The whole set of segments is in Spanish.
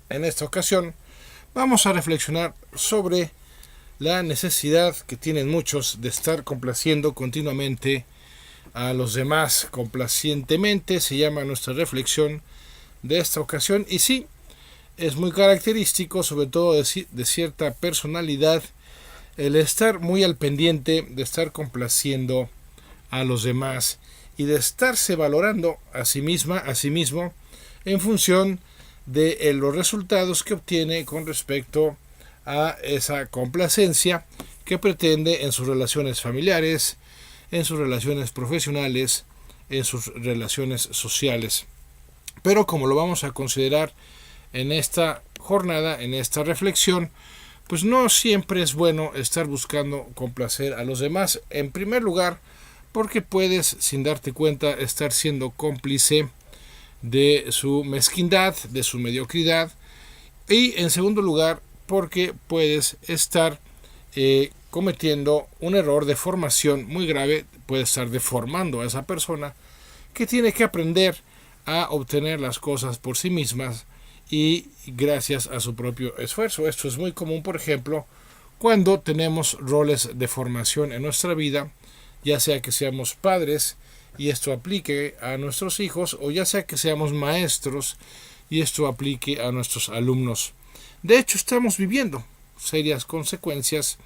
En esta ocasión vamos a reflexionar sobre la necesidad que tienen muchos de estar complaciendo continuamente a los demás complacientemente. Se llama nuestra reflexión de esta ocasión, y sí, es muy característico, sobre todo de cierta personalidad, el estar muy al pendiente de estar complaciendo a los demás y de estarse valorando a sí misma, a sí mismo, en función de los resultados que obtiene con respecto a esa complacencia que pretende en sus relaciones familiares, en sus relaciones profesionales, en sus relaciones sociales. Pero como lo vamos a considerar en esta jornada, en esta reflexión, pues no siempre es bueno estar buscando complacer a los demás. En primer lugar, porque puedes, sin darte cuenta, estar siendo cómplice de su mezquindad, de su mediocridad. Y en segundo lugar, porque puedes estar cometiendo un error de formación muy grave, puede estar deformando a esa persona que tiene que aprender a obtener las cosas por sí mismas y gracias a su propio esfuerzo. Esto es muy común, por ejemplo, cuando tenemos roles de formación en nuestra vida, ya sea que seamos padres y esto aplique a nuestros hijos, o ya sea que seamos maestros y esto aplique a nuestros alumnos. De hecho, estamos viviendo serias consecuencias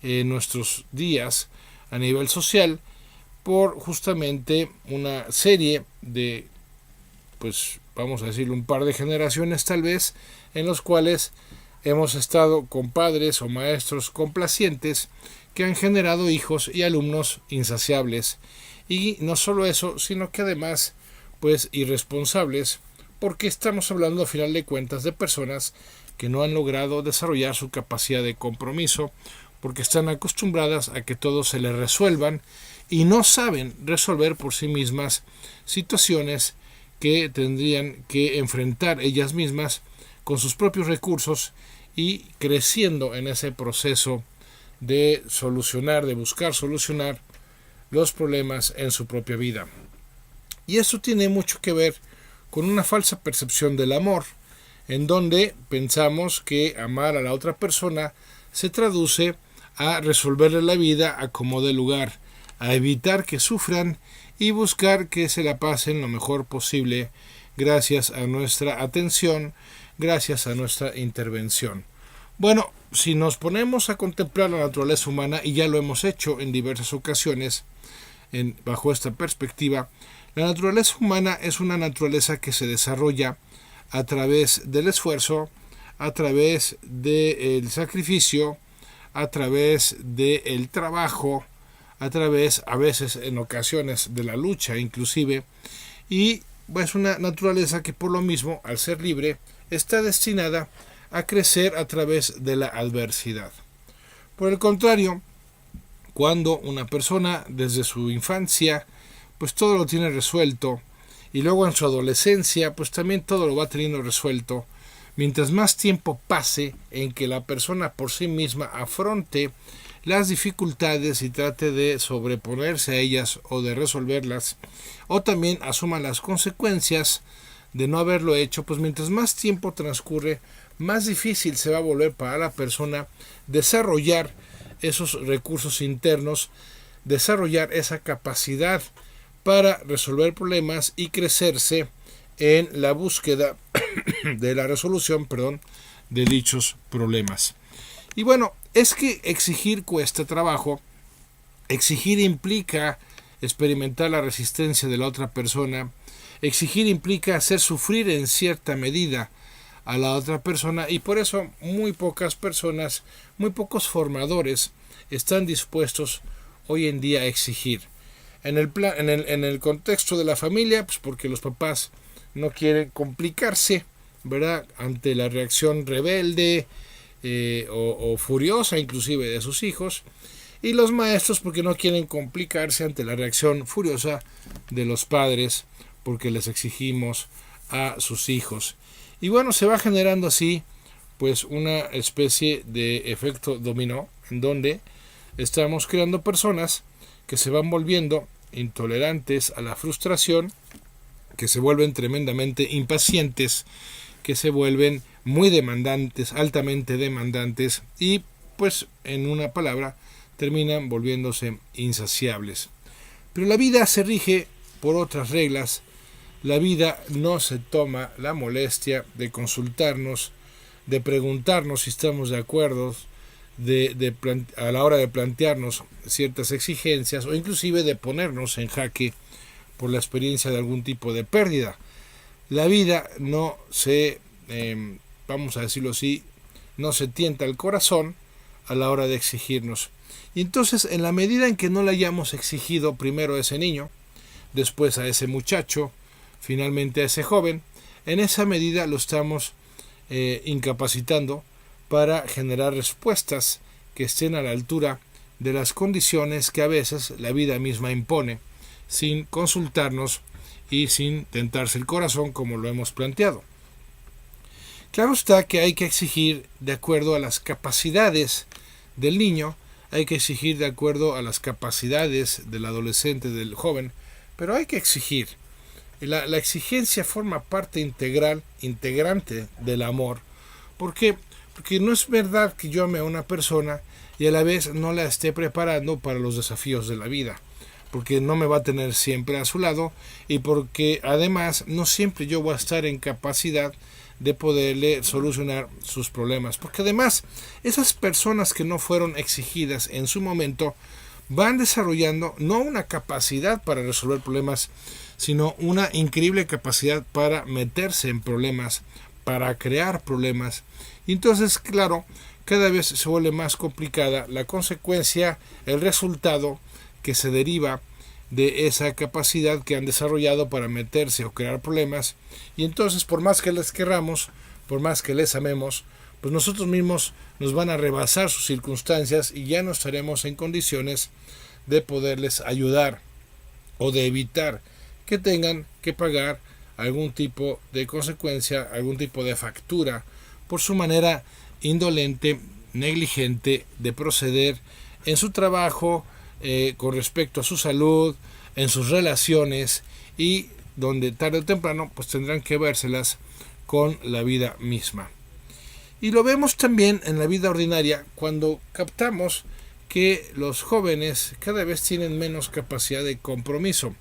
en nuestros días a nivel social por justamente una serie de, pues vamos a decirlo, un par de generaciones tal vez, en los cuales hemos estado con padres o maestros complacientes que han generado hijos y alumnos insaciables. Y no solo eso, sino que además, pues irresponsables, porque estamos hablando a final de cuentas de personas que no han logrado desarrollar su capacidad de compromiso, porque están acostumbradas a que todo se les resuelvan y no saben resolver por sí mismas situaciones que tendrían que enfrentar ellas mismas con sus propios recursos y creciendo en ese proceso de solucionar, de buscar solucionar los problemas en su propia vida. Y eso tiene mucho que ver con una falsa percepción del amor, en donde pensamos que amar a la otra persona se traduce a resolverle la vida a como dé lugar, a evitar que sufran y buscar que se la pasen lo mejor posible gracias a nuestra atención, gracias a nuestra intervención. Bueno, si nos ponemos a contemplar la naturaleza humana, y ya lo hemos hecho en diversas ocasiones bajo esta perspectiva, la naturaleza humana es una naturaleza que se desarrolla a través del esfuerzo, a través del sacrificio, a través del trabajo, a través, a veces en ocasiones, de la lucha inclusive, y es una naturaleza que por lo mismo, al ser libre, está destinada a crecer a través de la adversidad. Por el contrario, cuando una persona desde su infancia pues todo lo tiene resuelto, y luego en su adolescencia pues también todo lo va teniendo resuelto, mientras más tiempo pase en que la persona por sí misma afronte las dificultades y trate de sobreponerse a ellas o de resolverlas, o también asuma las consecuencias de no haberlo hecho, pues mientras más tiempo transcurre, más difícil se va a volver para la persona desarrollar esos recursos internos, desarrollar esa capacidad para resolver problemas y crecerse en la búsqueda de la resolución, de dichos problemas. Y bueno, es que exigir cuesta trabajo, exigir implica experimentar la resistencia de la otra persona, exigir implica hacer sufrir en cierta medida a la otra persona, y por eso muy pocas personas, muy pocos formadores están dispuestos hoy en día a exigir. En el contexto de la familia, pues porque los papás no quieren complicarse, ¿verdad?, ante la reacción rebelde o furiosa inclusive de sus hijos, y los maestros porque no quieren complicarse ante la reacción furiosa de los padres porque les exigimos a sus hijos. Y bueno, se va generando así pues una especie de efecto dominó, en donde estamos creando personas que se van volviendo intolerantes a la frustración, que se vuelven tremendamente impacientes, que se vuelven muy demandantes, altamente demandantes, y pues en una palabra terminan volviéndose insaciables. Pero la vida se rige por otras reglas. La vida no se toma la molestia de consultarnos, de preguntarnos si estamos de acuerdo, a la hora de plantearnos ciertas exigencias, o inclusive de ponernos en jaque por la experiencia de algún tipo de pérdida. La vida no se, vamos a decirlo así, no se tienta el corazón a la hora de exigirnos. Y entonces, en la medida en que no le hayamos exigido primero a ese niño, después a ese muchacho, finalmente a ese joven, en esa medida lo estamos incapacitando para generar respuestas que estén a la altura de las condiciones que a veces la vida misma impone, sin consultarnos y sin tentarse el corazón como lo hemos planteado. Claro está que hay que exigir de acuerdo a las capacidades del niño, hay que exigir de acuerdo a las capacidades del adolescente, del joven, pero hay que exigir. La exigencia forma parte integrante del amor. ¿Por qué? Porque no es verdad que yo ame a una persona y a la vez no la esté preparando para los desafíos de la vida, porque no me va a tener siempre a su lado y porque además no siempre yo voy a estar en capacidad de poderle solucionar sus problemas, porque además esas personas que no fueron exigidas en su momento van desarrollando no una capacidad para resolver problemas, sino una increíble capacidad para meterse en problemas, para crear problemas. Y entonces, claro, cada vez se vuelve más complicada la consecuencia, el resultado que se deriva de esa capacidad que han desarrollado para meterse o crear problemas. Y entonces, por más que les querramos, por más que les amemos, pues nosotros mismos nos van a rebasar sus circunstancias y ya no estaremos en condiciones de poderles ayudar o de evitar que tengan que pagar algún tipo de consecuencia, algún tipo de factura por su manera indolente, negligente de proceder en su trabajo, con respecto a su salud, en sus relaciones, y donde tarde o temprano pues tendrán que vérselas con la vida misma. Y lo vemos también en la vida ordinaria cuando captamos que los jóvenes cada vez tienen menos capacidad de compromiso.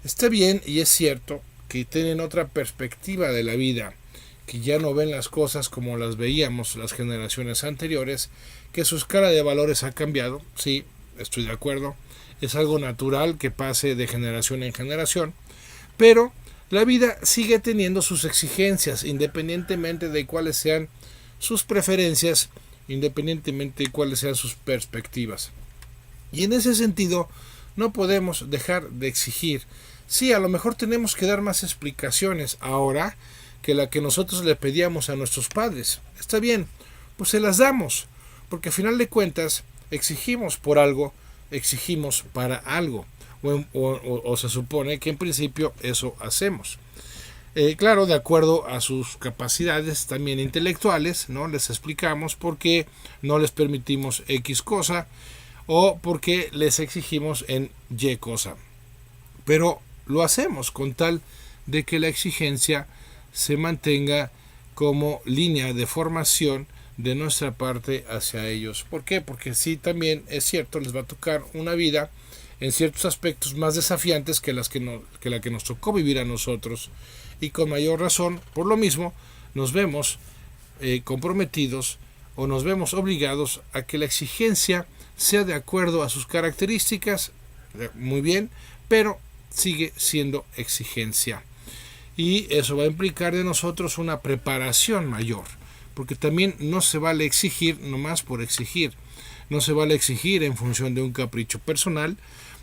Está bien y es cierto que tienen otra perspectiva de la vida, que ya no ven las cosas como las veíamos las generaciones anteriores, que su escala de valores ha cambiado, sí, estoy de acuerdo, es algo natural que pase de generación en generación, pero la vida sigue teniendo sus exigencias, independientemente de cuáles sean sus preferencias, independientemente de cuáles sean sus perspectivas. Y en ese sentido, no podemos dejar de exigir. Sí, a lo mejor tenemos que dar más explicaciones ahora que la que nosotros le pedíamos a nuestros padres. Está bien, pues se las damos, porque al final de cuentas exigimos por algo, exigimos para algo, o se supone que en principio eso hacemos. Claro, de acuerdo a sus capacidades también intelectuales, ¿no? Les explicamos por qué no les permitimos X cosa o por qué les exigimos en Y cosa. Pero lo hacemos con tal de que la exigencia se mantenga como línea de formación de nuestra parte hacia ellos. ¿Por qué? Porque sí, también es cierto, les va a tocar una vida en ciertos aspectos más desafiantes que la que nos tocó vivir a nosotros, y con mayor razón, por lo mismo, nos vemos comprometidos o nos vemos obligados a que la exigencia sea de acuerdo a sus características, muy bien, pero sigue siendo exigencia. Y eso va a implicar de nosotros una preparación mayor, porque también no se vale exigir nomás por exigir, no se vale exigir en función de un capricho personal,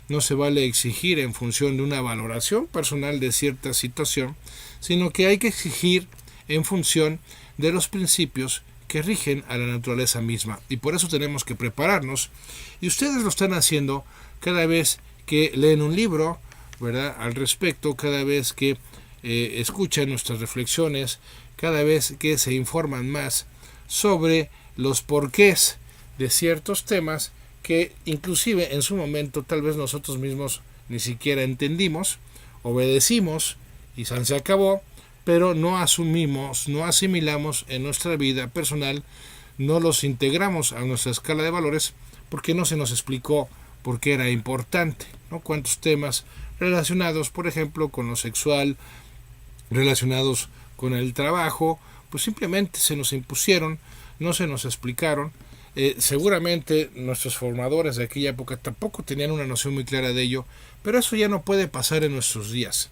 no se vale exigir en función de una valoración personal de cierta situación, sino que hay que exigir en función de los principios que rigen a la naturaleza misma. Y por eso tenemos que prepararnos, y ustedes lo están haciendo cada vez que leen un libro, ¿verdad?, al respecto, cada vez que escuchan nuestras reflexiones, cada vez que se informan más sobre los porqués de ciertos temas que inclusive en su momento tal vez nosotros mismos ni siquiera entendimos, obedecimos y se acabó, pero no asumimos, no asimilamos en nuestra vida personal, no los integramos a nuestra escala de valores porque no se nos explicó por qué era importante, ¿no? Cuántos temas relacionados, por ejemplo, con lo sexual, relacionados con el trabajo, pues simplemente se nos impusieron, no se nos explicaron. Seguramente nuestros formadores de aquella época tampoco tenían una noción muy clara de ello, pero eso ya no puede pasar en nuestros días.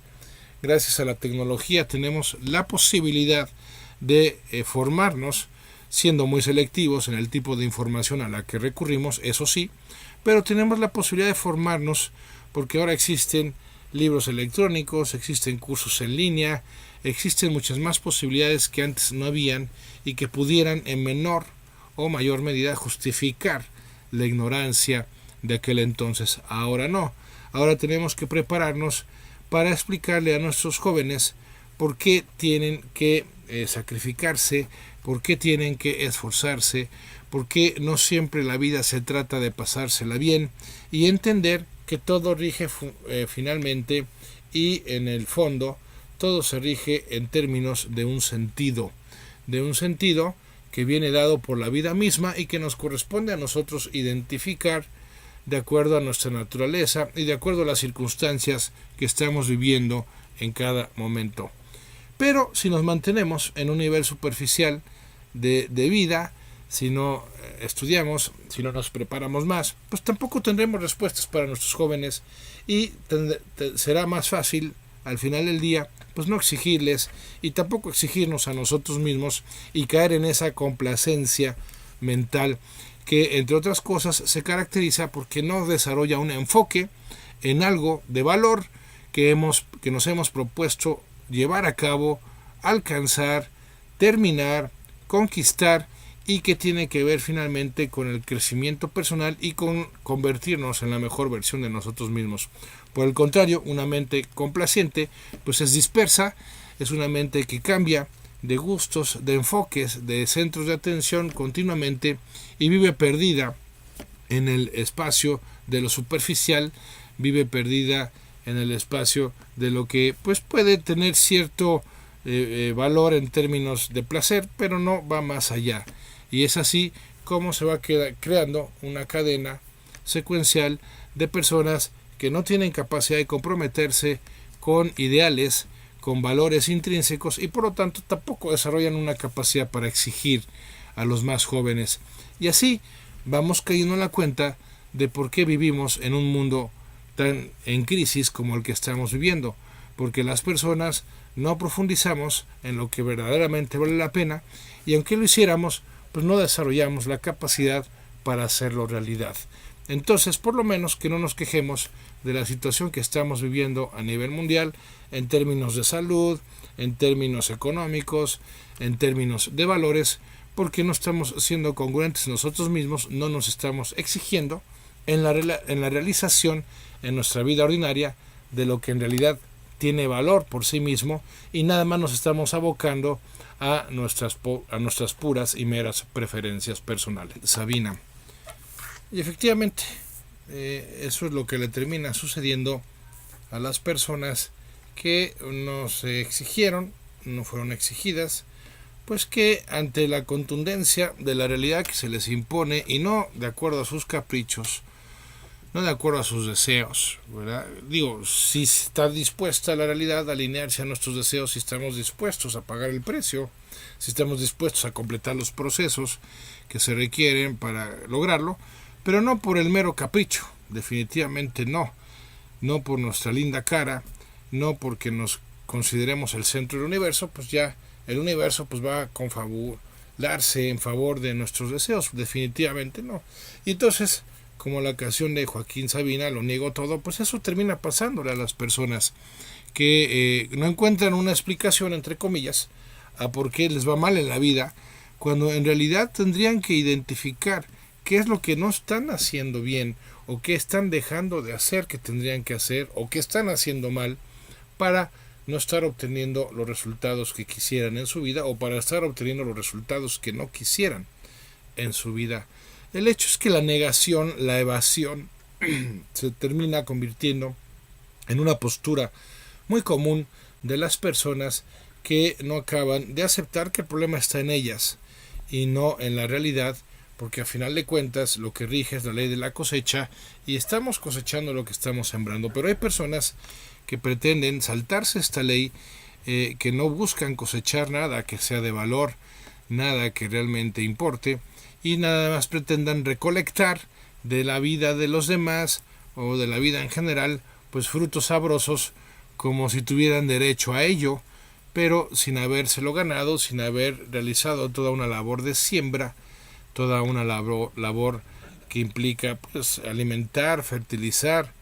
Gracias a la tecnología tenemos la posibilidad de formarnos, siendo muy selectivos en el tipo de información a la que recurrimos, eso sí, pero tenemos la posibilidad de formarnos porque ahora existen libros electrónicos, existen cursos en línea, existen muchas más posibilidades que antes no habían y que pudieran en menor o mayor medida justificar la ignorancia de aquel entonces. Ahora no, ahora tenemos que prepararnos para explicarle a nuestros jóvenes por qué tienen que sacrificarse, por qué tienen que esforzarse, por qué no siempre la vida se trata de pasársela bien y entender que todo rige finalmente y en el fondo todo se rige en términos de un sentido que viene dado por la vida misma y que nos corresponde a nosotros identificar de acuerdo a nuestra naturaleza y de acuerdo a las circunstancias que estamos viviendo en cada momento. Pero si nos mantenemos en un nivel superficial de vida, si no estudiamos, si no nos preparamos más, pues tampoco tendremos respuestas para nuestros jóvenes y será más fácil al final del día pues no exigirles y tampoco exigirnos a nosotros mismos y caer en esa complacencia mental que entre otras cosas se caracteriza porque no desarrolla un enfoque en algo de valor que nos hemos propuesto llevar a cabo, alcanzar, terminar, conquistar y que tiene que ver finalmente con el crecimiento personal y con convertirnos en la mejor versión de nosotros mismos. Por el contrario, una mente complaciente pues es dispersa, es una mente que cambia de gustos, de enfoques, de centros de atención continuamente y vive perdida en el espacio de lo superficial, vive perdida en el espacio de lo que pues puede tener cierto valor en términos de placer, pero no va más allá. Y es así como se va creando una cadena secuencial de personas que no tienen capacidad de comprometerse con ideales, con valores intrínsecos y por lo tanto tampoco desarrollan una capacidad para exigir a los más jóvenes. Y así vamos cayendo en la cuenta de por qué vivimos en un mundo tan en crisis como el que estamos viviendo, porque las personas no profundizamos en lo que verdaderamente vale la pena y aunque lo hiciéramos, pues no desarrollamos la capacidad para hacerlo realidad. Entonces, por lo menos que no nos quejemos de la situación que estamos viviendo a nivel mundial en términos de salud, en términos económicos, en términos de valores, porque no estamos siendo congruentes nosotros mismos, no nos estamos exigiendo en la realización en nuestra vida ordinaria de lo que en realidad tiene valor por sí mismo y nada más nos estamos abocando a nuestras puras y meras preferencias personales. Sabina. Y efectivamente, eso es lo que le termina sucediendo a las personas que no se exigieron, no fueron exigidas, pues que ante la contundencia de la realidad que se les impone y no de acuerdo a sus caprichos, no de acuerdo a sus deseos, ¿verdad? Digo, si está dispuesta la realidad a alinearse a nuestros deseos, si estamos dispuestos a pagar el precio, si estamos dispuestos a completar los procesos que se requieren para lograrlo, pero no por el mero capricho, definitivamente no por nuestra linda cara, no porque nos consideremos el centro del universo, pues ya el universo pues va a confabularse en favor de nuestros deseos, definitivamente no. Y entonces, como la canción de Joaquín Sabina, Lo niego todo, pues eso termina pasándole a las personas que no encuentran una explicación, entre comillas, a por qué les va mal en la vida, cuando en realidad tendrían que identificar qué es lo que no están haciendo bien, o qué están dejando de hacer que tendrían que hacer, o qué están haciendo mal, para no estar obteniendo los resultados que quisieran en su vida, o para estar obteniendo los resultados que no quisieran en su vida. El hecho es que la negación, la evasión, se termina convirtiendo en una postura muy común de las personas que no acaban de aceptar que el problema está en ellas y no en la realidad, porque a final de cuentas lo que rige es la ley de la cosecha y estamos cosechando lo que estamos sembrando. Pero hay personas que pretenden saltarse esta ley, que no buscan cosechar nada que sea de valor, nada que realmente importe, y nada más pretendan recolectar de la vida de los demás o de la vida en general, pues frutos sabrosos como si tuvieran derecho a ello, pero sin habérselo ganado, sin haber realizado toda una labor de siembra, toda una labor que implica pues alimentar, fertilizar,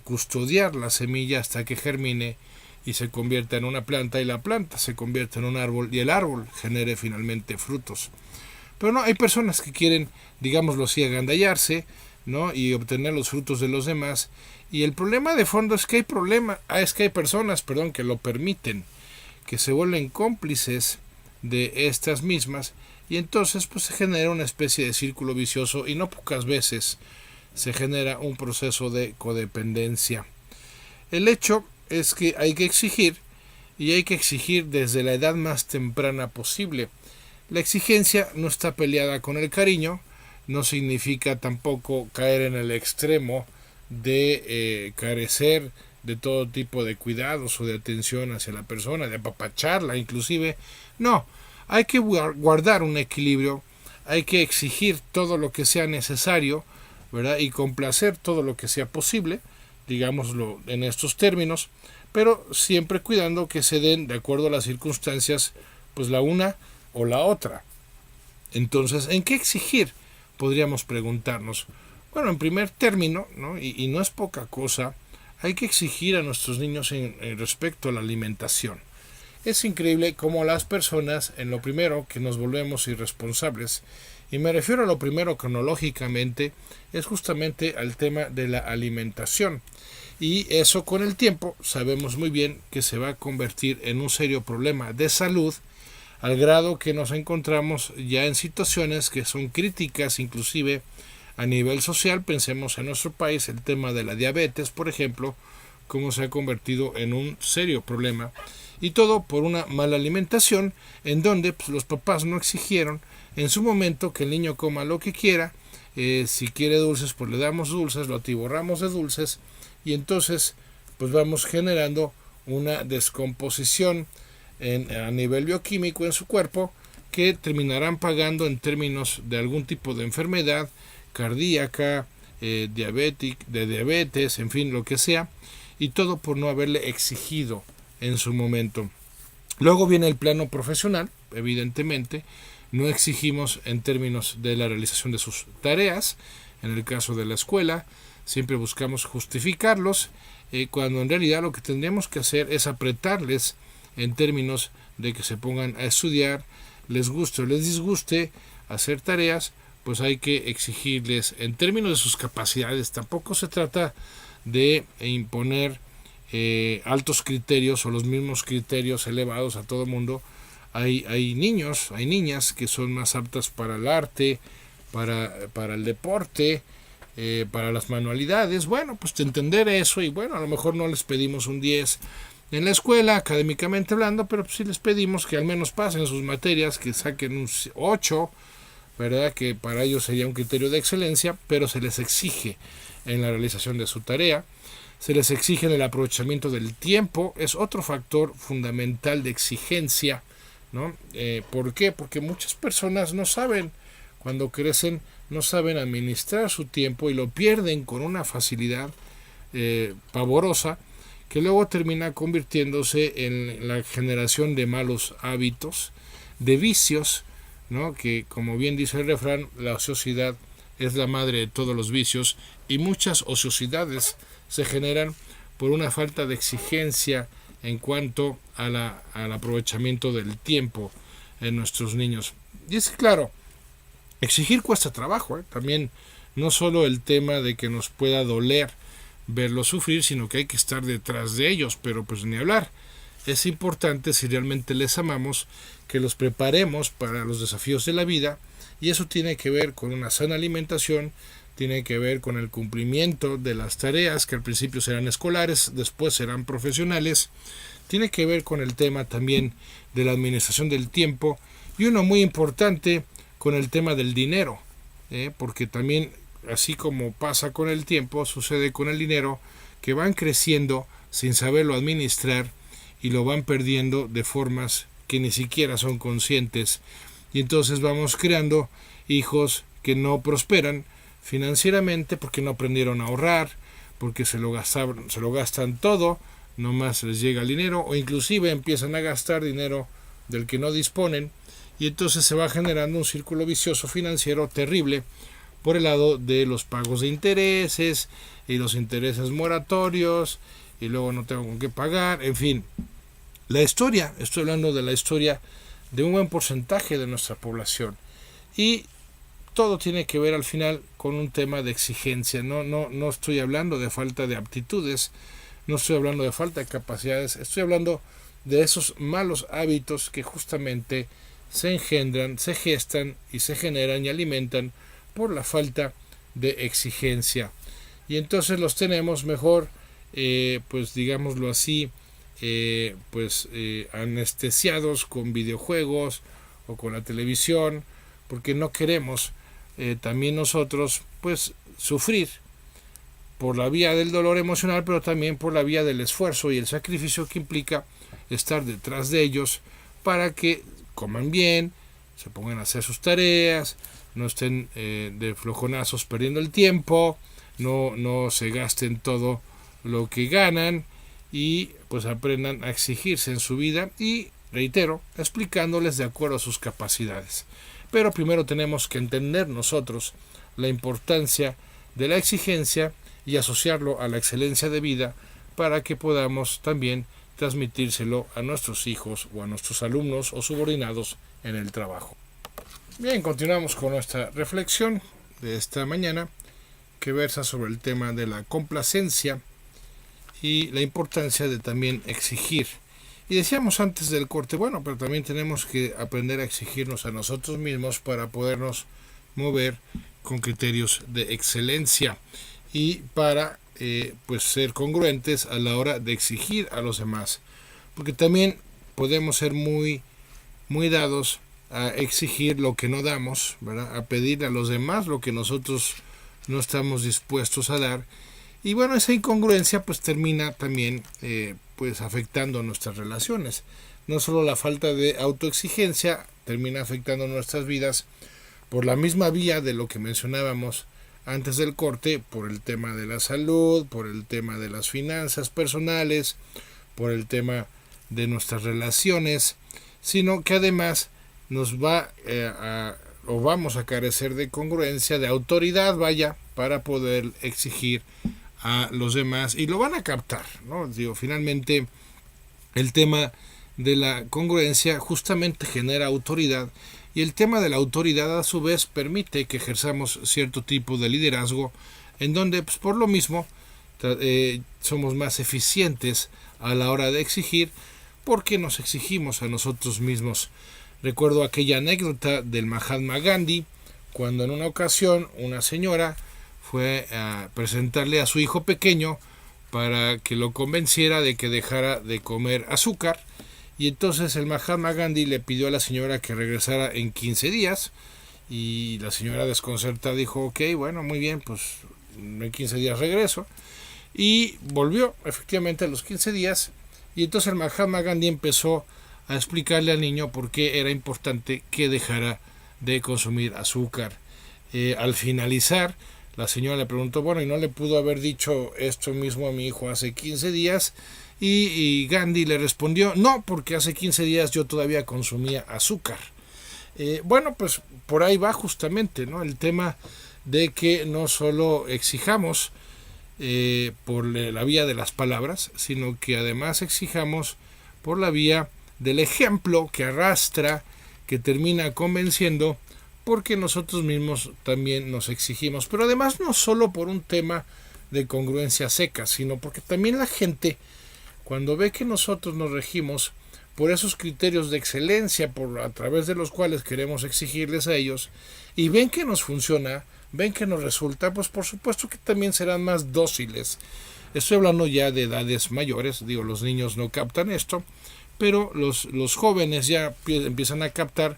custodiar la semilla hasta que germine y se convierta en una planta, y la planta se convierta en un árbol y el árbol genere finalmente frutos. Pero no, hay personas que quieren, digámoslo así, agandallarse, ¿no? Y obtener los frutos de los demás. Y el problema de fondo es que hay personas, que lo permiten, que se vuelven cómplices de estas mismas, y entonces pues se genera una especie de círculo vicioso, y no pocas veces se genera un proceso de codependencia. El hecho es que hay que exigir, y hay que exigir desde la edad más temprana posible. La exigencia no está peleada con el cariño, no significa tampoco caer en el extremo de carecer de todo tipo de cuidados o de atención hacia la persona, de apapacharla inclusive. No, hay que guardar un equilibrio, hay que exigir todo lo que sea necesario, ¿verdad? Y complacer todo lo que sea posible, digámoslo en estos términos, pero siempre cuidando que se den de acuerdo a las circunstancias, pues la una o la otra. Entonces, ¿en qué exigir? Podríamos preguntarnos. Bueno, en primer término, ¿no? Y no es poca cosa, hay que exigir a nuestros niños en respecto a la alimentación. Es increíble cómo las personas, en lo primero que nos volvemos irresponsables, y me refiero a lo primero cronológicamente, es justamente al tema de la alimentación. Y eso con el tiempo sabemos muy bien que se va a convertir en un serio problema de salud, al grado que nos encontramos ya en situaciones que son críticas inclusive a nivel social. Pensemos en nuestro país el tema de la diabetes, por ejemplo, cómo se ha convertido en un serio problema, y todo por una mala alimentación en donde pues, los papás no exigieron en su momento que el niño coma lo que quiera. Si quiere dulces, pues le damos dulces, lo atiborramos de dulces, y entonces pues vamos generando una descomposición a nivel bioquímico en su cuerpo, que terminarán pagando en términos de algún tipo de enfermedad cardíaca, de diabetes, en fin, lo que sea, y todo por no haberle exigido en su momento. Luego viene el plano profesional, evidentemente, no exigimos en términos de la realización de sus tareas. En el caso de la escuela, siempre buscamos justificarlos, cuando en realidad lo que tendríamos que hacer es apretarles en términos de que se pongan a estudiar, les guste o les disguste hacer tareas, pues hay que exigirles en términos de sus capacidades. Tampoco se trata de imponer altos criterios o los mismos criterios elevados a todo mundo. Hay niños, hay niñas que son más aptas para el arte, para el deporte, para las manualidades. Bueno, pues entender eso, y bueno, a lo mejor no les pedimos un 10 en la escuela, académicamente hablando, pero pues sí les pedimos que al menos pasen sus materias, que saquen un 8, ¿verdad? Que para ellos sería un criterio de excelencia, pero se les exige en la realización de su tarea, se les exige en el aprovechamiento del tiempo. Es otro factor fundamental de exigencia, ¿no? ¿Por qué? Porque muchas personas no saben, cuando crecen, no saben administrar su tiempo y lo pierden con una facilidad pavorosa, que luego termina convirtiéndose en la generación de malos hábitos, de vicios, ¿no? Que, como bien dice el refrán, la ociosidad es la madre de todos los vicios, y muchas ociosidades se generan por una falta de exigencia en cuanto al aprovechamiento del tiempo en nuestros niños. Y es claro, exigir cuesta trabajo, también, no solo el tema de que nos pueda doler verlos sufrir, sino que hay que estar detrás de ellos, pero pues ni hablar. Es importante, si realmente les amamos, que los preparemos para los desafíos de la vida, y eso tiene que ver con una sana alimentación, tiene que ver con el cumplimiento de las tareas, que al principio serán escolares, después serán profesionales, tiene que ver con el tema también de la administración del tiempo, y uno muy importante con el tema del dinero, porque también, así como pasa con el tiempo, sucede con el dinero, que van creciendo sin saberlo administrar y lo van perdiendo de formas que ni siquiera son conscientes, y entonces vamos creando hijos que no prosperan financieramente porque no aprendieron a ahorrar, porque se lo gastan todo, nomás les llega el dinero, o inclusive empiezan a gastar dinero del que no disponen, y entonces se va generando un círculo vicioso financiero terrible por el lado de los pagos de intereses y los intereses moratorios, y luego no tengo con qué pagar, en fin. La historia, estoy hablando de la historia de un buen porcentaje de nuestra población, y todo tiene que ver al final con un tema de exigencia. No estoy hablando de falta de aptitudes, no estoy hablando de falta de capacidades, estoy hablando de esos malos hábitos que justamente se engendran, se gestan y se generan y alimentan por la falta de exigencia. Y entonces los tenemos mejor, pues digámoslo así, anestesiados con videojuegos o con la televisión, porque no queremos también nosotros pues sufrir por la vía del dolor emocional, pero también por la vía del esfuerzo y el sacrificio que implica estar detrás de ellos para que coman bien, se pongan a hacer sus tareas, no estén de flojonazos perdiendo el tiempo, no se gasten todo lo que ganan, y pues aprendan a exigirse en su vida, y reitero, explicándoles de acuerdo a sus capacidades. Pero primero tenemos que entender nosotros la importancia de la exigencia y asociarlo a la excelencia de vida para que podamos también transmitírselo a nuestros hijos o a nuestros alumnos o subordinados en el trabajo. Bien, continuamos con nuestra reflexión de esta mañana, que versa sobre el tema de la complacencia y la importancia de también exigir. Y decíamos antes del corte, bueno, pero también tenemos que aprender a exigirnos a nosotros mismos para podernos mover con criterios de excelencia y para pues ser congruentes a la hora de exigir a los demás, porque también podemos ser muy dados a exigir lo que no damos, ¿verdad? A pedir a los demás lo que nosotros no estamos dispuestos a dar, y bueno, esa incongruencia pues termina también pues afectando nuestras relaciones. No solo la falta de autoexigencia termina afectando nuestras vidas por la misma vía de lo que mencionábamos antes del corte, por el tema de la salud, por el tema de las finanzas personales, por el tema de nuestras relaciones, sino que además nos vamos a carecer de congruencia, de autoridad, vaya, para poder exigir a los demás, y lo van a captar, ¿no? Digo, finalmente el tema de la congruencia justamente genera autoridad, y el tema de la autoridad a su vez permite que ejerzamos cierto tipo de liderazgo en donde pues, por lo mismo somos más eficientes a la hora de exigir, porque nos exigimos a nosotros mismos. Recuerdo aquella anécdota del Mahatma Gandhi, cuando en una ocasión una señora fue a presentarle a su hijo pequeño para que lo convenciera de que dejara de comer azúcar, y entonces el Mahatma Gandhi le pidió a la señora que regresara en 15 días, y la señora desconcertada dijo, ok, bueno, muy bien, pues en 15 días regreso, y volvió efectivamente a los 15 días, y entonces el Mahatma Gandhi empezó a explicarle al niño por qué era importante que dejara de consumir azúcar. Al finalizar, la señora le preguntó, bueno, ¿y no le pudo haber dicho esto mismo a mi hijo hace 15 días? Y Gandhi le respondió, no, porque hace 15 días yo todavía consumía azúcar. Bueno, pues por ahí va justamente, ¿no? El tema de que no solo exijamos por la vía de las palabras, sino que además exijamos por la vía del ejemplo que arrastra, que termina convenciendo, porque nosotros mismos también nos exigimos, pero además no solo por un tema de congruencia seca, sino porque también la gente, cuando ve que nosotros nos regimos por esos criterios de excelencia a través de los cuales queremos exigirles a ellos, y ven que nos funciona, ven que nos resulta, pues por supuesto que también serán más dóciles Estoy hablando ya de edades mayores, digo, los niños no captan esto, pero los jóvenes ya empiezan a captar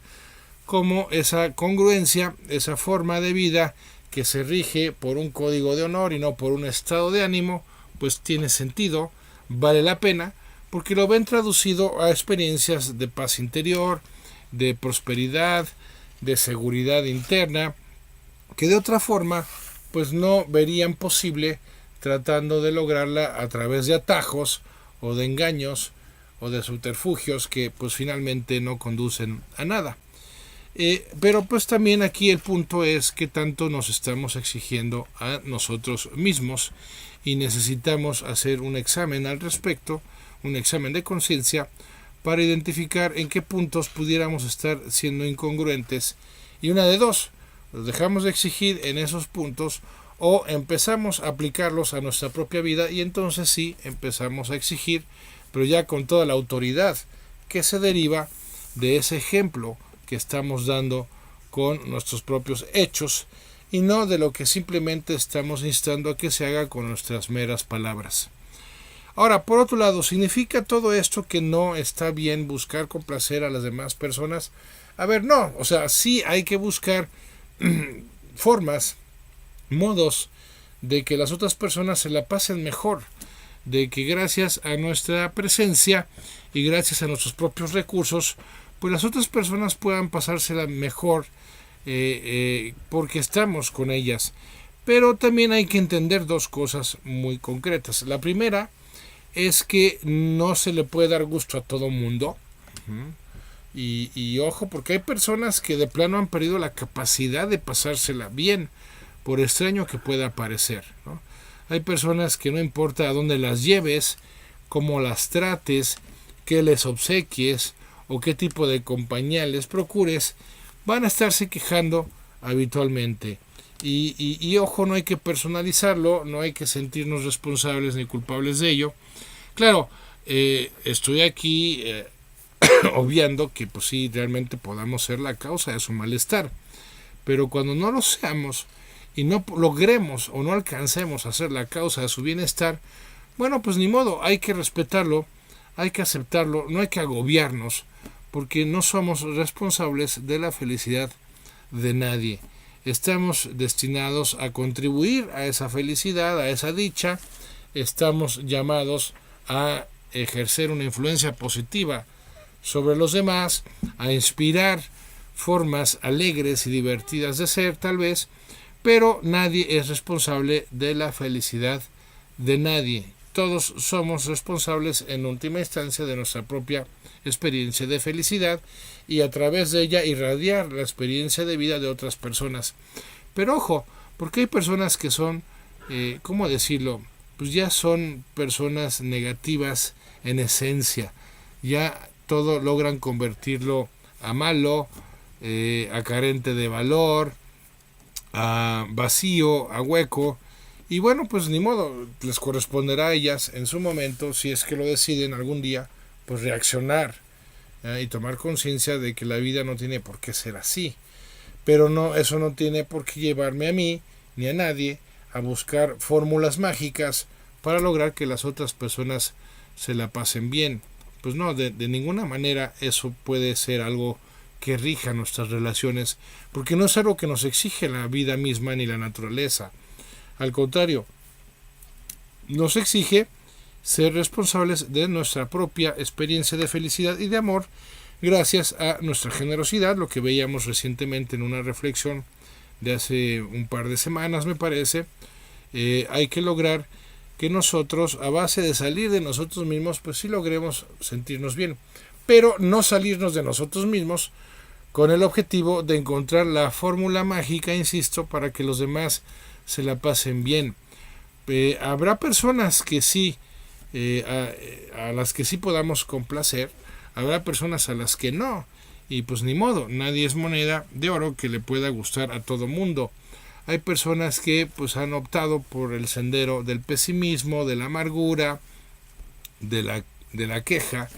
cómo esa congruencia, esa forma de vida que se rige por un código de honor y no por un estado de ánimo, pues tiene sentido, vale la pena, porque lo ven traducido a experiencias de paz interior, de prosperidad, de seguridad interna, que de otra forma pues no verían posible tratando de lograrla a través de atajos o de engaños o de subterfugios que pues finalmente no conducen a nada. Pero pues también aquí el punto es que tanto nos estamos exigiendo a nosotros mismos y necesitamos hacer un examen al respecto, un examen de conciencia para identificar en qué puntos pudiéramos estar siendo incongruentes, y una de dos: los dejamos de exigir en esos puntos o empezamos a aplicarlos a nuestra propia vida, y entonces sí empezamos a exigir, pero ya con toda la autoridad que se deriva de ese ejemplo que estamos dando con nuestros propios hechos y no de lo que simplemente estamos instando a que se haga con nuestras meras palabras. Ahora, por otro lado, ¿significa todo esto que no está bien buscar complacer a las demás personas? A ver, no, o sea, sí hay que buscar formas, modos de que las otras personas se la pasen mejor, de que gracias a nuestra presencia y gracias a nuestros propios recursos, pues las otras personas puedan pasársela mejor porque estamos con ellas. Pero también hay que entender dos cosas muy concretas. La primera es que no se le puede dar gusto a todo mundo. Y ojo, porque hay personas que de plano han perdido la capacidad de pasársela bien, por extraño que pueda parecer, ¿no? Hay personas que no importa a dónde las lleves, cómo las trates, qué les obsequies o qué tipo de compañía les procures, van a estarse quejando habitualmente. Y ojo, no hay que personalizarlo, no hay que sentirnos responsables ni culpables de ello. Claro, estoy aquí obviando que pues sí, realmente podamos ser la causa de su malestar, pero cuando no lo seamos y no logremos o no alcancemos a ser la causa de su bienestar, bueno, pues ni modo, hay que respetarlo, hay que aceptarlo, no hay que agobiarnos, porque no somos responsables de la felicidad de nadie. Estamos destinados a contribuir a esa felicidad, a esa dicha. Estamos llamados a ejercer una influencia positiva sobre los demás, a inspirar formas alegres y divertidas de ser, tal vez, pero nadie es responsable de la felicidad de nadie. Todos somos responsables en última instancia de nuestra propia experiencia de felicidad y a través de ella irradiar la experiencia de vida de otras personas. Pero ojo, porque hay personas que son, ¿cómo decirlo? Pues ya son personas negativas en esencia, ya todo logran convertirlo a malo, a carente de valor, a vacío, a hueco, y bueno, pues ni modo, les corresponderá a ellas en su momento, si es que lo deciden algún día, pues reaccionar y tomar conciencia de que la vida no tiene por qué ser así. Pero no, eso no tiene por qué llevarme a mí ni a nadie a buscar fórmulas mágicas para lograr que las otras personas se la pasen bien. Pues no, de ninguna manera eso puede ser algo que rija nuestras relaciones, porque no es algo que nos exige la vida misma ni la naturaleza. Al contrario, nos exige ser responsables de nuestra propia experiencia de felicidad y de amor gracias a nuestra generosidad, lo que veíamos recientemente en una reflexión de hace un par de semanas, me parece. Hay que lograr que nosotros, a base de salir de nosotros mismos, pues sí logremos sentirnos bien, pero no salirnos de nosotros mismos con el objetivo de encontrar la fórmula mágica, insisto, para que los demás se la pasen bien. Habrá personas que sí, a las que sí podamos complacer, habrá personas a las que no, y pues ni modo, nadie es moneda de oro que le pueda gustar a todo mundo. Hay personas que pues han optado por el sendero del pesimismo, de la amargura, de la queja,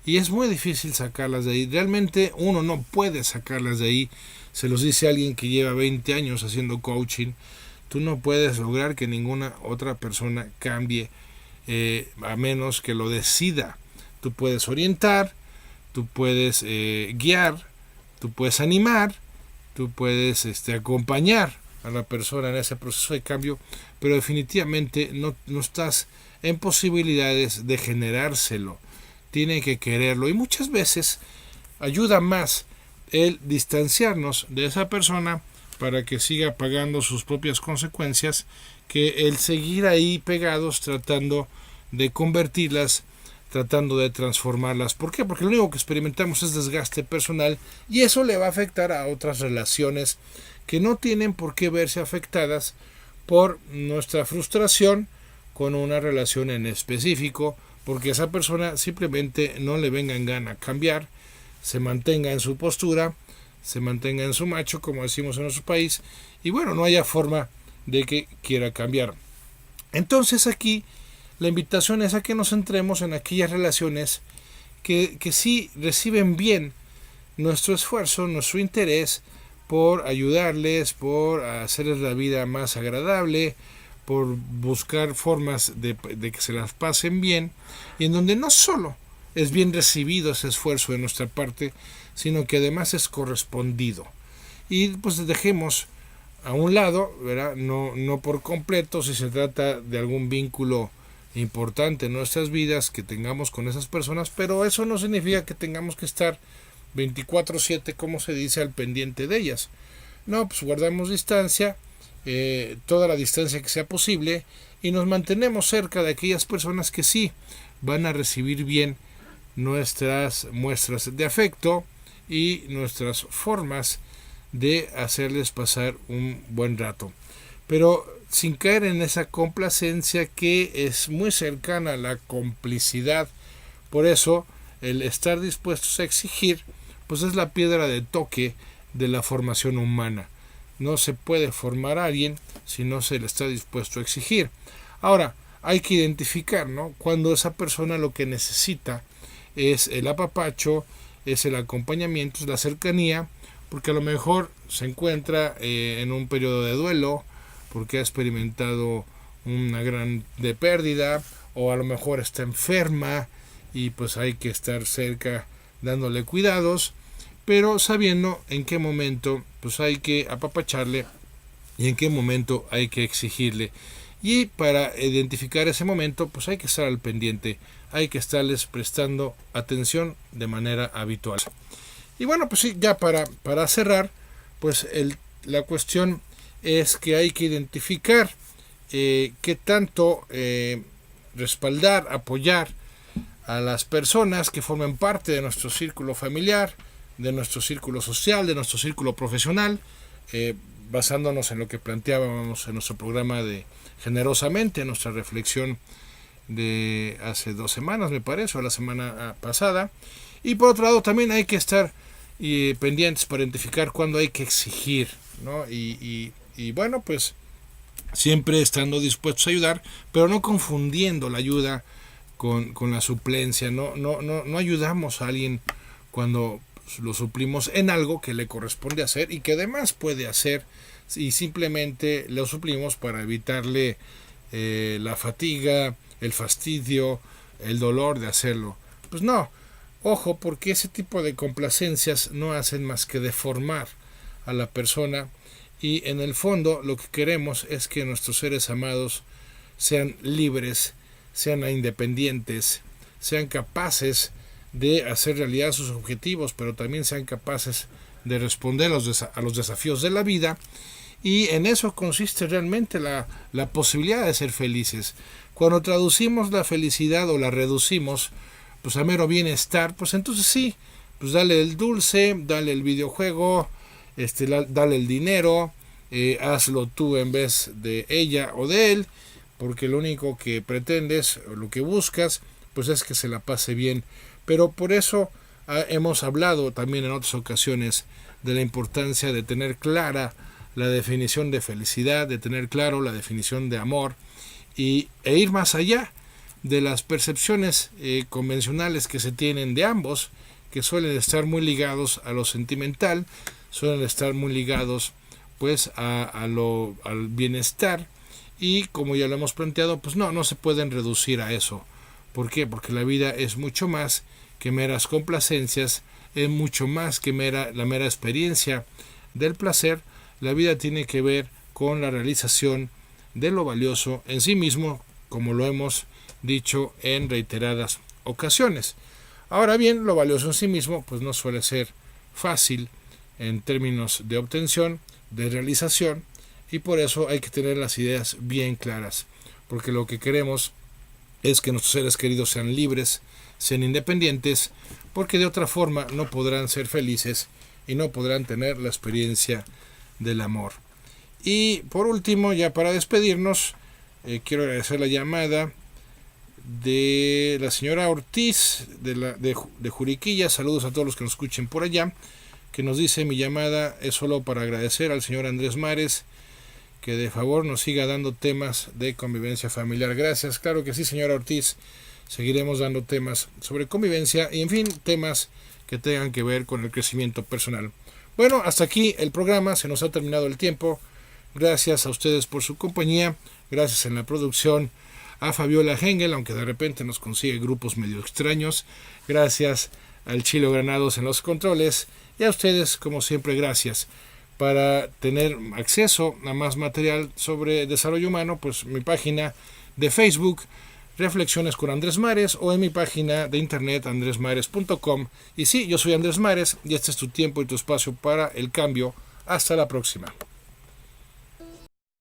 y es muy difícil sacarlas de ahí. Realmente uno no puede sacarlas de ahí. Se los dice alguien que lleva 20 años haciendo coaching. Tú no puedes lograr que ninguna otra persona cambie a menos que lo decida. Tú puedes orientar, tú puedes guiar, tú puedes animar, tú puedes acompañar a la persona en ese proceso de cambio, pero definitivamente no estás en posibilidades de generárselo. Tiene que quererlo, y muchas veces ayuda más el distanciarnos de esa persona para que siga pagando sus propias consecuencias que el seguir ahí pegados tratando de convertirlas, tratando de transformarlas. ¿Por qué? Porque lo único que experimentamos es desgaste personal, y eso le va a afectar a otras relaciones que no tienen por qué verse afectadas por nuestra frustración con una relación en específico, porque esa persona simplemente no le venga en gana cambiar, se mantenga en su postura, se mantenga en su macho, como decimos en nuestro país, y bueno, no haya forma de que quiera cambiar. Entonces aquí la invitación es a que nos centremos en aquellas relaciones que sí reciben bien nuestro esfuerzo, nuestro interés por ayudarles, por hacerles la vida más agradable, por buscar formas de que se las pasen bien, y en donde no solo es bien recibido ese esfuerzo de nuestra parte, sino que además es correspondido. Y pues dejemos a un lado, ¿verdad? No por completo, si se trata de algún vínculo importante en nuestras vidas que tengamos con esas personas, pero eso no significa que tengamos que estar 24/7, como se dice, al pendiente de ellas. No, pues guardamos distancia, toda la distancia que sea posible, y nos mantenemos cerca de aquellas personas que sí van a recibir bien nuestras muestras de afecto y nuestras formas de hacerles pasar un buen rato, pero sin caer en esa complacencia que es muy cercana a la complicidad. Por eso el estar dispuestos a exigir pues es la piedra de toque de la formación humana. No se puede formar a alguien si no se le está dispuesto a exigir. Ahora, hay que identificar, ¿no?, cuando esa persona lo que necesita es el apapacho, es el acompañamiento, es la cercanía, porque a lo mejor se encuentra en un periodo de duelo, porque ha experimentado una gran pérdida, o a lo mejor está enferma y pues hay que estar cerca dándole cuidados, pero sabiendo en qué momento pues hay que apapacharle y en qué momento hay que exigirle. Y para identificar ese momento pues hay que estar al pendiente, hay que estarles prestando atención de manera habitual. Y bueno, pues sí, ya para cerrar, pues la cuestión es que hay que identificar qué tanto respaldar, apoyar a las personas que formen parte de nuestro círculo familiar, de nuestro círculo social, de nuestro círculo profesional, basándonos en lo que planteábamos en nuestro programa de Generosamente, en nuestra reflexión de hace 2 semanas, me parece, o la semana pasada. Y por otro lado también hay que estar pendientes para identificar cuándo hay que exigir, ¿no? Y bueno, pues siempre estando dispuestos a ayudar, pero no confundiendo la ayuda con la suplencia. No ayudamos a alguien cuando lo suplimos en algo que le corresponde hacer y que además puede hacer, y simplemente lo suplimos para evitarle la fatiga, el fastidio, el dolor de hacerlo. Pues no, ojo, porque ese tipo de complacencias no hacen más que deformar a la persona, y en el fondo lo que queremos es que nuestros seres amados sean libres, sean independientes, sean capaces de hacer realidad sus objetivos, pero también sean capaces de responder a los desafíos de la vida, y en eso consiste realmente la posibilidad de ser felices. Cuando traducimos la felicidad o la reducimos pues a mero bienestar, pues entonces sí, pues dale el dulce, dale el videojuego, dale el dinero, hazlo tú en vez de ella o de él, porque lo único que pretendes o lo que buscas pues es que se la pase bien. Pero por eso hemos hablado también en otras ocasiones de la importancia de tener clara la definición de felicidad, de tener claro la definición de amor, e ir más allá de las percepciones convencionales que se tienen de ambos, que suelen estar muy ligados a lo sentimental, suelen estar muy ligados pues al bienestar, y como ya lo hemos planteado, pues no se pueden reducir a eso. ¿Por qué? Porque la vida es mucho más que meras complacencias, es mucho más que la mera experiencia del placer. La vida tiene que ver con la realización de lo valioso en sí mismo, como lo hemos dicho en reiteradas ocasiones. Ahora bien, lo valioso en sí mismo pues no suele ser fácil en términos de obtención, de realización, y por eso hay que tener las ideas bien claras, porque lo que queremos es que nuestros seres queridos sean libres, sean independientes, porque de otra forma no podrán ser felices y no podrán tener la experiencia del amor. Y por último, ya para despedirnos, quiero agradecer la llamada de la señora Ortiz de Juriquilla. Saludos a todos los que nos escuchen por allá, que nos dice: mi llamada es solo para agradecer al señor Andrés Mares que de favor nos siga dando temas de convivencia familiar. Gracias, claro que sí, señora Ortiz, seguiremos dando temas sobre convivencia y en fin, temas que tengan que ver con el crecimiento personal. Bueno, hasta aquí el programa, se nos ha terminado el tiempo. Gracias a ustedes por su compañía, gracias en la producción a Fabiola Hengel, aunque de repente nos consigue grupos medio extraños, gracias al Chilo Granados en los controles, y a ustedes, como siempre, gracias. Para tener acceso a más material sobre desarrollo humano, pues mi página de Facebook, Reflexiones con Andrés Mares, o en mi página de internet andresmares.com. Y sí, yo soy Andrés Mares y este es tu tiempo y tu espacio para el cambio. Hasta la próxima.